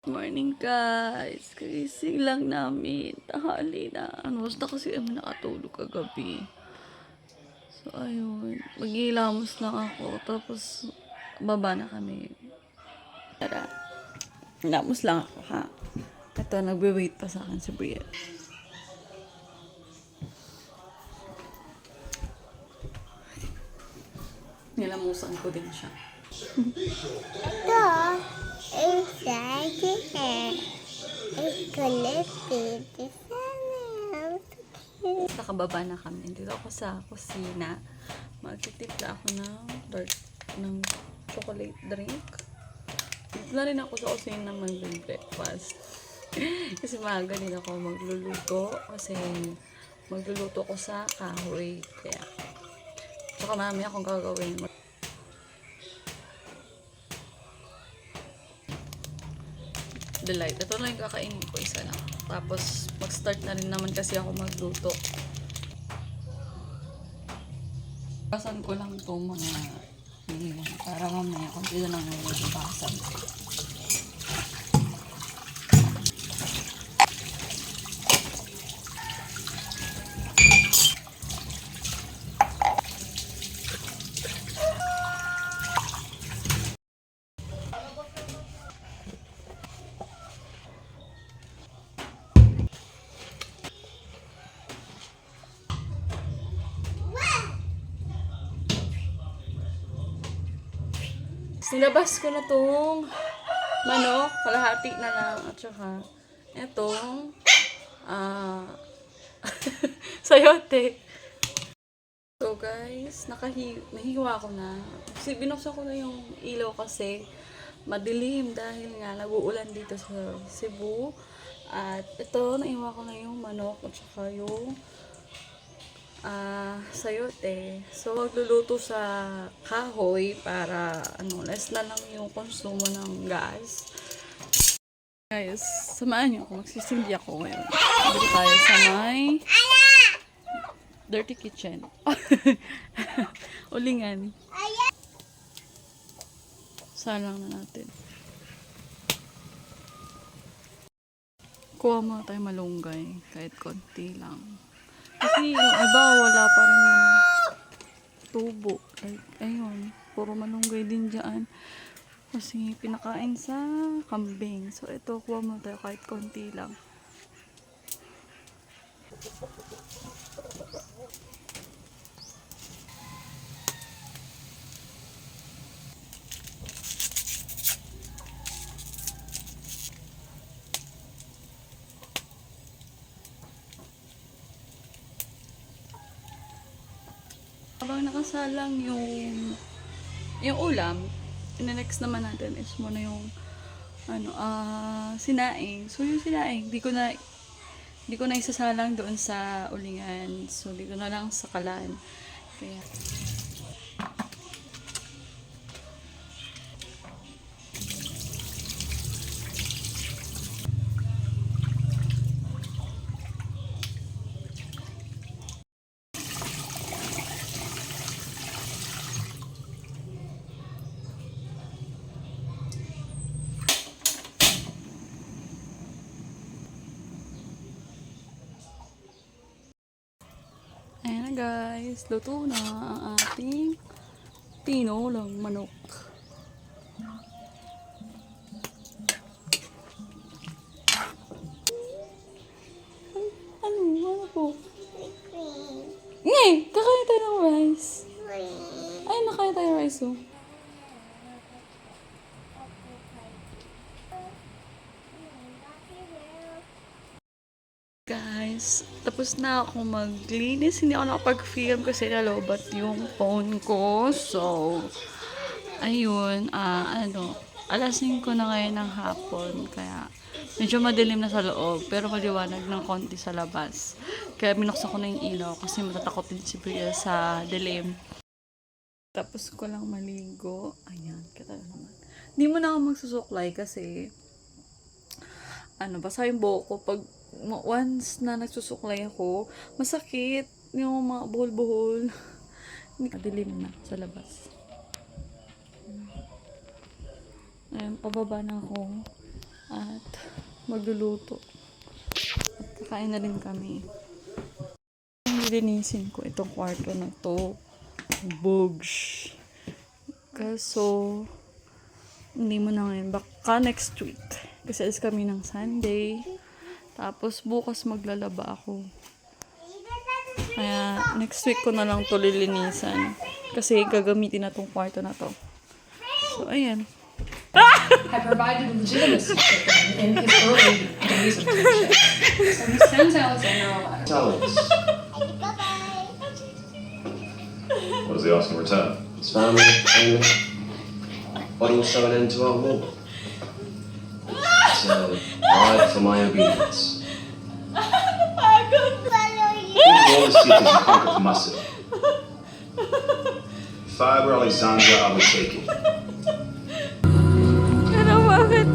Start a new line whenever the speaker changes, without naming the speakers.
Morning guys, kagising lang namin, tanghali na. Basta kasi kami nakatulog kagabi. So ayun, maghihilamos lang ako, tapos baba na kami. Tara, hilamos lang ako ha. Ito, nagbe-wait pa sa akin si Brielle. Nilamusan ko din siya.
Ito, inside the hair. It's connected to
Nakababa na kami. Dito ako sa kusina. Magtitimpla ako ng chocolate drink. Dito na rin ako sa kusina mag-breakfast. Kasi maaga din ako magluluto. Kasi magluluto ko sa kahoy. Kaya, tsaka marami akong gagawin. Delight. Ito lang yung kakainin ko, isa lang. Tapos, mag-start na rin naman kasi ako magluto. Basan ko lang ito mga hilihan para mamaya kung sila lang yung basan. Nilabas ko na tong manok, kalahati na lang, at saka etong sayote. So guys, nahiwa ko na. Kasi binuksan ko na yung ilaw kasi madilim dahil nga nag-uulan dito sa Cebu. At ito, naiwa ko na yung manok at saka yung sayote. So, magluluto sa kahoy para less na lang yung konsumo ng gas. Guys, samahan niyo ako. Magsisindi ako ngayon. Dito tayo sa may dirty kitchen. Ulingan. Salang na natin. Kuha muna tayo malunggay. Kahit konti lang. Kasi yung iba, wala pa rin yung tubo. Like, ayun, puro malunggay din dyan. Kasi pinakain sa kambing. So, ito, kuha mo tayo kahit konti lang. Habang nakasalang yung ulam, next naman natin is muna yung sinaing. So yung sinaing, di ko na isasalang doon sa ulingan. So dito na lang sa kalan. Kaya ayan na guys, luto na ang ating tinolang manok. Ano po? Ngay! Kakain tayo ng rice. Ay, nakain tayo ng rice oh. Guys, tapos na ako maglinis. Hindi ako nakapag-film kasi nalobat yung phone ko. So, ayun, alas 5 na ngayon ng hapon. Kaya, medyo madilim na sa loob. Pero maliwanag ng konti sa labas. Kaya binuksan ko na yung ilaw kasi matatakot din si Brielle sa dilim. Tapos ko lang maligo. Ayan, kita naman. Hindi mo na ako magsusuklay kasi basa yung buhok ko pag once na nagsusuklay ako, masakit yung mga buhol-buhol. Madilim na sa labas. Ayun, pababa na ako. At magluluto. At kakain na rin kami. Lilinisin ko itong kwarto na to. Bugs. Kaso, hindi mo na ngayon. Baka next week. Kasi alis kami ng Sunday. Tapos bukas maglalaba ako. Kaya next week ko na lang to lilinisan. Kasi gagamitin na tong kwarto na to. So, ayan.
had provided legitimacy to him in his early days of leadership. So he sends Alexander a letter.
Alex,
Bye-bye.
What does he ask in return?
his family, family, but also an end to our war. So, ride for my obedience.
Follow you.
All the cities you conquered for Masad. If I were Alexandra, I would take it.
Ano, bakit?